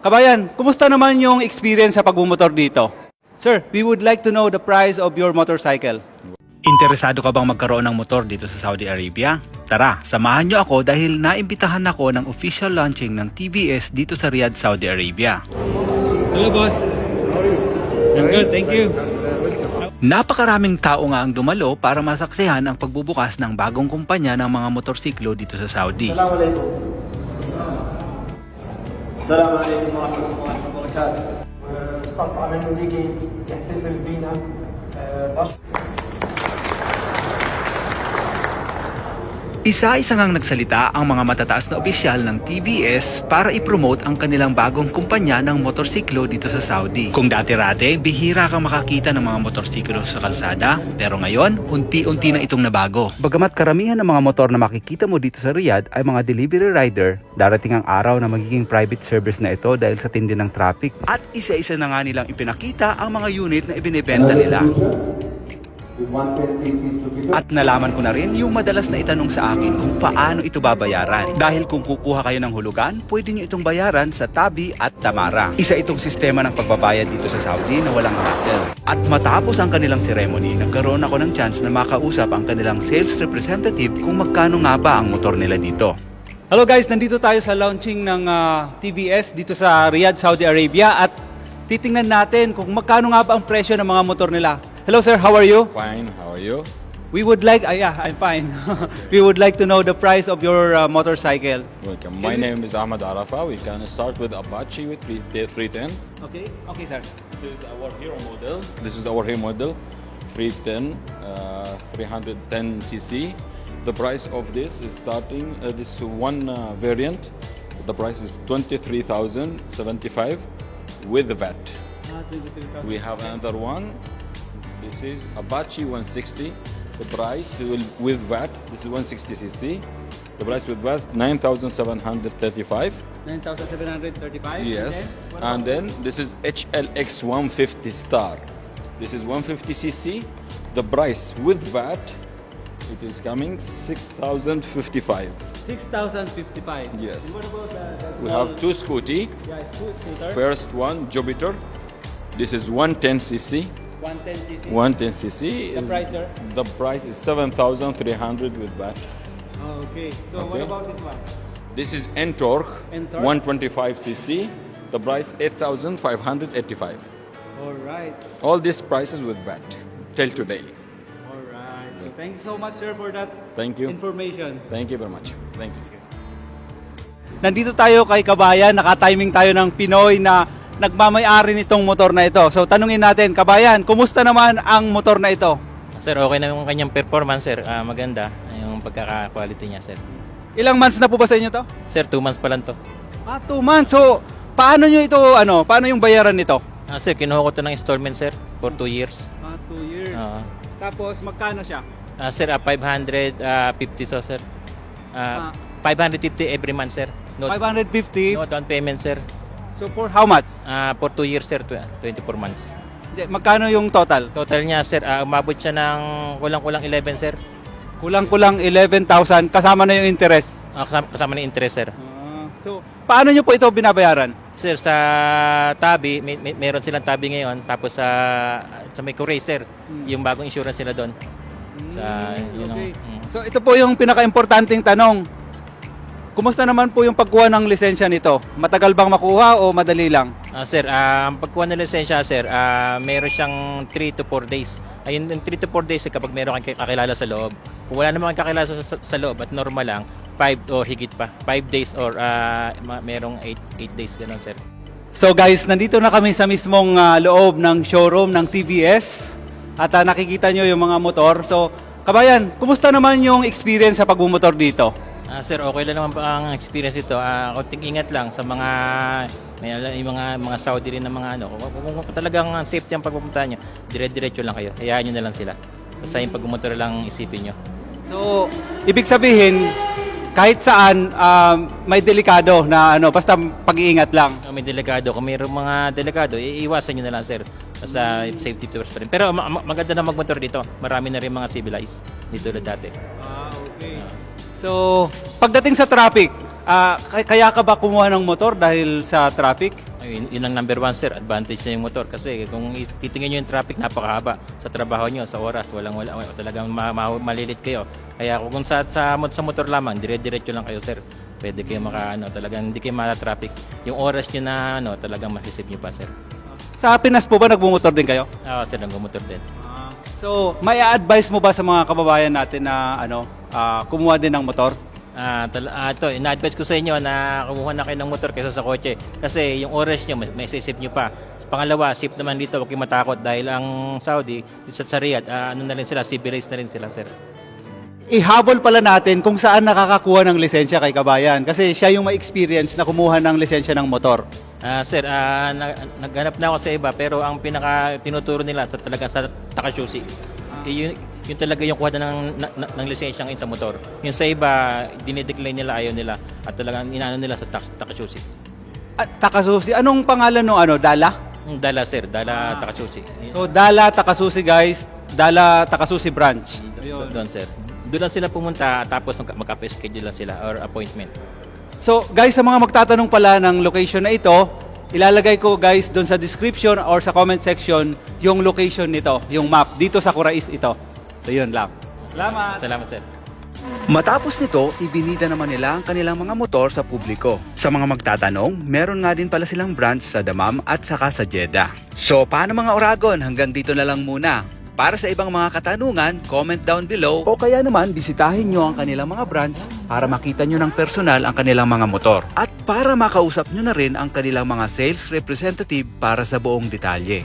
Kabayan, kumusta naman yung experience sa pagmumotor dito? Sir, we would like to know the price of your motorcycle. Interesado ka bang magkaroon ng motor dito sa Saudi Arabia? Tara, samahan niyo ako dahil naimbitahan ako ng official launching ng TVS dito sa Riyadh, Saudi Arabia. Hello, boss. I'm good, thank you. Napakaraming tao nga ang dumalo para masaksihan ang pagbubukas ng bagong kumpanya ng mga motorsiklo dito sa Saudi. السلام عليكم ورحمة الله وبركاته. استطاع منه يجي يحتفل بينا Isa-isa ngang nagsalita ang mga matataas na opisyal ng TVS para i-promote ang kanilang bagong kumpanya ng motorsiklo dito sa Saudi. Kung dati-rate, bihira kang makakita ng mga motorsiklo sa kalsada, pero ngayon, unti-unti na itong nabago. Bagamat karamihan ng mga motor na makikita mo dito sa Riyadh ay mga delivery rider, darating ang araw na magiging private service na ito dahil sa tindi ng traffic. At isa-isa na nga nilang ipinakita ang mga unit na ibinebenta nila. At nalaman ko na rin yung madalas na itanong sa akin kung paano ito babayaran. Dahil kung kukuha kayo ng hulugan, pwede nyo itong bayaran sa Tabi at Tamara. Isa itong sistema ng pagbabayad dito sa Saudi na walang hassle. At matapos ang kanilang ceremony, nagkaroon ako ng chance na makausap ang kanilang sales representative kung magkano nga ba ang motor nila dito. Hello guys, nandito tayo sa launching ng TVS dito sa Riyadh, Saudi Arabia at titingnan natin kung magkano nga ba ang presyo ng mga motor nila. Hello sir, how are you? Fine, how are you? We would like, yeah, I'm fine. We would like to know the price of your motorcycle. Welcome. My name is Ahmad Arafa. We can start with Apache with 310. Okay, okay sir. This is our hero model. This is our hero model, 310, 310cc. The price of this is starting, this one variant, the price is 23,075 with the VAT. We have another one. This is Apache 160. The price will, with VAT, this is 160cc. The price with VAT 9,735. 9,735? Yes. And then this is HLX 150 Star. This is 150cc. The price with VAT, it is coming 6,055. 6,055. Yes. And what about We have two scooty. yeah, two-seater? First one, Jupiter. This is 110cc. 110cc. 110cc. The price, sir? The price is 7,300 with VAT. Oh, okay. So what Okay. about this one? This is Ntorq, Ntorq? 125cc. The price 8,585. All right. All these prices with VAT till today. All right. So thank you so much sir for that Thank you. information. Thank you very much. Thank you. Nandito tayo kay Kabayan, naka-timing tayo ng Pinoy na nagmamay-ari nitong motor na ito. So tanungin natin, Kabayan, kumusta naman ang motor na ito? Sir, okay na yung kanyang performance, sir. Maganda yung pagkaka-quality niya, sir. Ilang months na po ba sa inyo to? Sir, 2 months pa lang to. 2 months. So paano nyo ito, paano yung bayaran nito? Sir, kinuha ko to ng installment, sir, for 2 years. 2 years. Oo. Tapos magkano siya? Sir, 550 so, sir. 550 every month, sir. No, 550. no down payment, sir. So for how much? For 2 years, sir, 24 months. Hindi, magkano yung total? Total niya, sir, umabot siya ng kulang-kulang 11, sir. Kulang-kulang 11,000 kasama na yung interest. Kasama na interest, sir. So paano nyo po ito binabayaran? Sir, sa Tabi, meron silang Tabi ngayon. Tapos sa may Kuray, sir, yung bagong insurance sila doon. Sa, yun ang, Okay. So ito po yung pinaka-importanting tanong. Kumusta naman po yung pagkuha ng lisensya nito? Matagal bang makuha o madali lang? Sir, ang pagkuha ng lisensya, sir, meron siyang 3 to 4 days. Ayun, 3 to 4 days kapag meron kang kakilala sa loob. Kung wala naman kang kakilala sa loob at normal lang, 5 o higit pa. 5 days or merong 8 days, ganun, sir. So guys, nandito na kami sa mismong loob ng showroom ng TVS at nakikita nyo yung mga motor. So, Kabayan, kumusta naman yung experience sa pagmumotor dito? Sir, okay lang naman pa ang experience ito. Konting ingat lang sa mga yung mga Saudi rin na mga kung talagang safety ang pagpupunta nyo, dire-diretso lang kayo. Hayaan nyo na lang sila. Basta yung pagmumotor lang isipin nyo. So, ibig sabihin, kahit saan may delikado na basta pag-iingat lang. May delikado. Kung mayroong mga delikado, iiwasan nyo na lang, sir. Basta safety first pa rin. Pero maganda na magmotor dito. Marami na rin mga civilized dito na dati. Okay. So, pagdating sa traffic, Kaya ka ba kumuha ng motor dahil sa traffic? Yun ang number one, sir. Advantage na yung motor. Kasi kung titingin nyo yung traffic, napakahaba. Sa trabaho nyo, sa oras, wala. Talagang malilit kayo. Kaya kung sa motor lamang, dire-diretso lang kayo, sir. Pwede kayo talagang hindi kayo mata-traffic. Yung oras nyo na, talagang masisip nyo pa, sir. Sa Pinas po ba nagbumotor din kayo? Oo, sir, nag-motor din. So, may advice mo ba sa mga kababayan natin na kumuha din ng motor? Ito, ina-advise ko sa inyo na kumuha na kayo ng motor kaysa sa kotse. Kasi yung oras nyo, may sisip nyo pa. Pangalawa, safe naman dito kung matakot dahil ang Saudi, sa Riyadh, na rin sila, civilized na rin sila, sir. Ihabol pala natin kung saan nakakakuha ng lisensya kay kabayan. Kasi siya yung may experience na kumuha ng lisensya ng motor. Sir, naghanap na ako sa iba pero ang pinaka tinuturo nila talaga sa Takashushi. Yun talaga yung kuha ng lisensya ng sa motor. Yung sa iba, dinidecline nila, ayaw nila at talagang inaano nila sa Takashushi. Takasusi, anong pangalan no Dala? Dala, sir, Dala Takashushi. So Dala Takasusi guys, Dala Takasusi branch. Doon, sir. Doon lang sila pumunta tapos magka-schedule lang sila or appointment. So guys, sa mga magtatanong pala ng location na ito, ilalagay ko guys doon sa description or sa comment section yung location nito, yung map dito sa Kurais ito. So yun lang. Salamat. Salamat, sir. Matapos nito, ibinida naman nila ang kanilang mga motor sa publiko. Sa mga magtatanong, meron nga din pala silang branch sa Dammam at saka sa Jeddah. So paano mga Oragon, hanggang dito na lang muna. Para sa ibang mga katanungan, comment down below o kaya naman bisitahin nyo ang kanilang mga branch para makita nyo ng personal ang kanilang mga motor at para makausap nyo na rin ang kanilang mga sales representative para sa buong detalye.